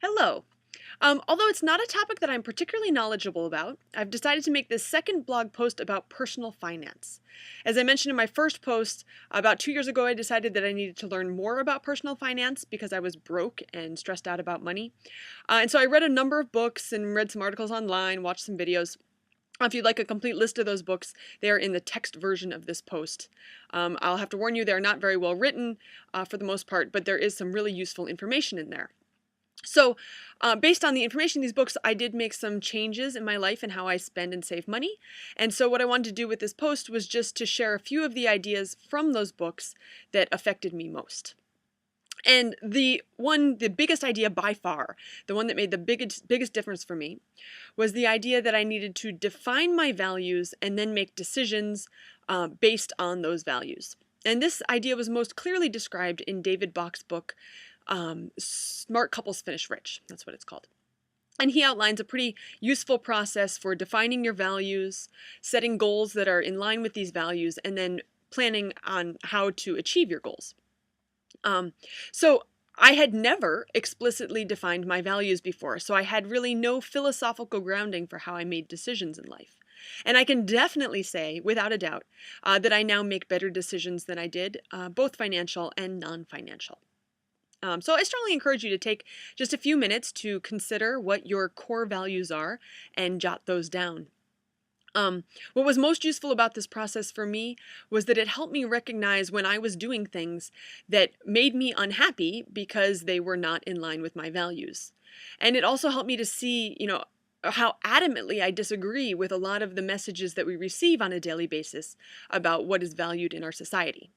Hello. Although it's not a topic that I'm particularly knowledgeable about, I've decided to make this second blog post about personal finance. As I mentioned in my first post, about 2 years ago, I decided that I needed to learn more about personal finance because I was broke and stressed out about money. And so I read a number of books and read some articles online, watched some videos. If you'd like a complete list of those books, they are in the text version of this post. I'll have to warn you, they're not very well written for the most part, but there is some really useful information in there. So, based on the information in these books, I did make some changes in my life and how I spend and save money. And so what I wanted to do with this post was just to share a few of the ideas from those books that affected me most. And the biggest idea by far, the one that made the biggest difference for me, was the idea that I needed to define my values and then make decisions based on those values. And this idea was most clearly described in David Bach's book, Smart Couples Finish Rich. That's what it's called. And he outlines a pretty useful process for defining your values, setting goals that are in line with these values, and then planning on how to achieve your goals. So I had never explicitly defined my values before, so I had really no philosophical grounding for how I made decisions in life. And I can definitely say, without a doubt, that I now make better decisions than I did, both financial and non-financial. So I strongly encourage you to take just a few minutes to consider what your core values are and jot those down. What was most useful about this process for me was that it helped me recognize when I was doing things that made me unhappy because they were not in line with my values. And it also helped me to see, how adamantly I disagree with a lot of the messages that we receive on a daily basis about what is valued in our society.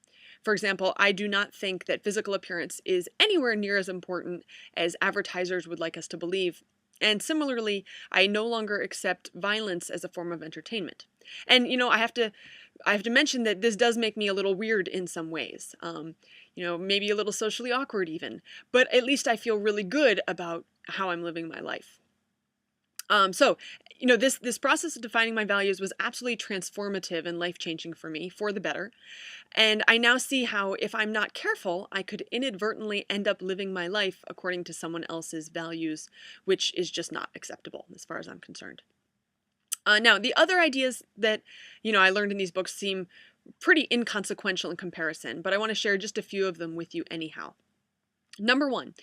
For example, I do not think that physical appearance is anywhere near as important as advertisers would like us to believe. And similarly, I no longer accept violence as a form of entertainment. And I have to mention that this does make me a little weird in some ways. Maybe a little socially awkward even. But at least I feel really good about how I'm living my life. This process of defining my values was absolutely transformative and life-changing for me, for the better. And I now see how, if I'm not careful, I could inadvertently end up living my life according to someone else's values, which is just not acceptable as far as I'm concerned. Now, the other ideas that, I learned in these books seem pretty inconsequential in comparison, but I want to share just a few of them with you anyhow. Number one,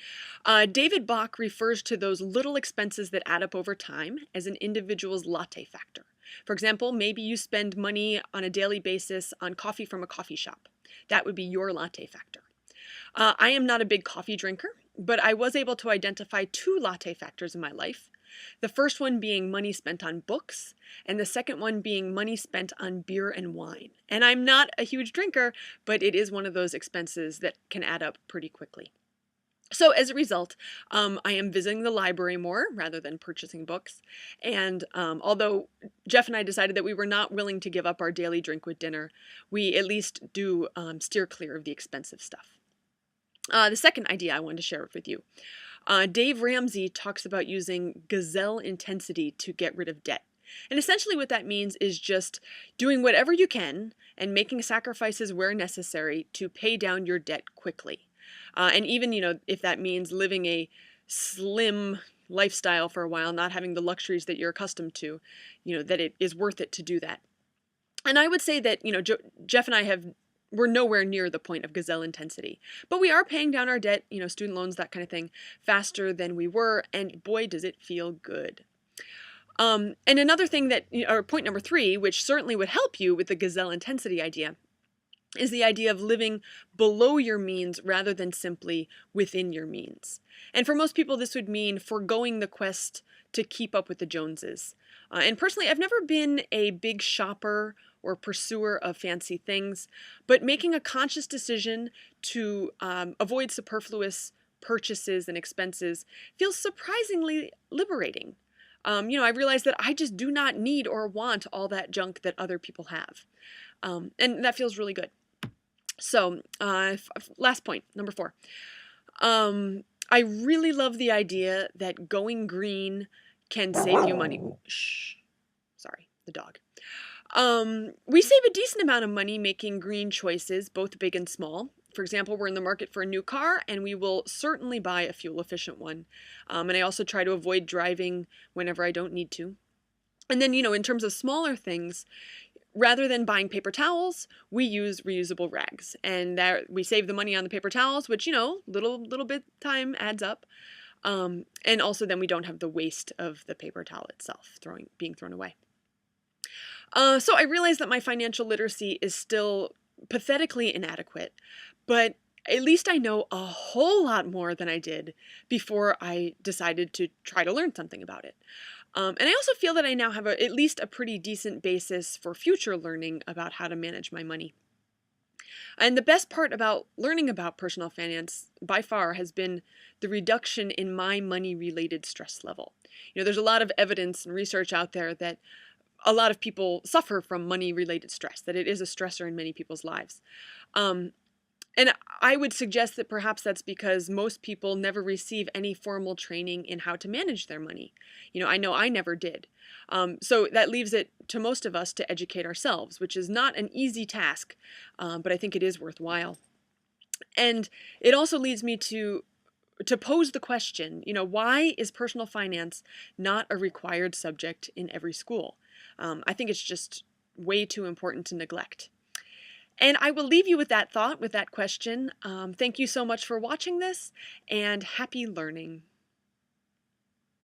David Bach refers to those little expenses that add up over time as an individual's latte factor. For example, maybe you spend money on a daily basis on coffee from a coffee shop. That would be your latte factor. I am not a big coffee drinker, but I was able to identify two latte factors in my life. The first one being money spent on books, and the second one being money spent on beer and wine. And I'm not a huge drinker, but it is one of those expenses that can add up pretty quickly. So as a result, I am visiting the library more rather than purchasing books. And although Jeff and I decided that we were not willing to give up our daily drink with dinner, we at least do steer clear of the expensive stuff. The second idea I wanted to share with you. Dave Ramsey talks about using gazelle intensity to get rid of debt. And essentially what that means is just doing whatever you can and making sacrifices where necessary to pay down your debt quickly. And even, if that means living a slim lifestyle for a while, not having the luxuries that you're accustomed to, that it is worth it to do that. And I would say that, Jeff and I we're nowhere near the point of gazelle intensity. But we are paying down our debt, student loans, that kind of thing, faster than we were. And boy, does it feel good. And another thing or point number 3, which certainly would help you with the gazelle intensity idea, is the idea of living below your means rather than simply within your means. And for most people, this would mean foregoing the quest to keep up with the Joneses. And personally, I've never been a big shopper or pursuer of fancy things, but making a conscious decision to avoid superfluous purchases and expenses feels surprisingly liberating. I realize that I just do not need or want all that junk that other people have. And that feels really good. So, last point, number 4. I really love the idea that going green can save you money. Shh. Sorry, the dog. We save a decent amount of money making green choices, both big and small. For example, we're in the market for a new car, and we will certainly buy a fuel-efficient one. And I also try to avoid driving whenever I don't need to. And then, in terms of smaller things, rather than buying paper towels, we use reusable rags, and that we save the money on the paper towels, which little bit time adds up. And also, then we don't have the waste of the paper towel itself being thrown away. So I realize that my financial literacy is still pathetically inadequate, but at least I know a whole lot more than I did before I decided to try to learn something about it. And I also feel that I now have at least a pretty decent basis for future learning about how to manage my money. And the best part about learning about personal finance by far has been the reduction in my money-related stress level. There's a lot of evidence and research out there that a lot of people suffer from money-related stress, that it is a stressor in many people's lives. And I would suggest that perhaps that's because most people never receive any formal training in how to manage their money. I know I never did. So that leaves it to most of us to educate ourselves, which is not an easy task, but I think it is worthwhile. And it also leads me to pose the question, why is personal finance not a required subject in every school? I think it's just way too important to neglect. And I will leave you with that thought, with that question. Thank you so much for watching this, and happy learning.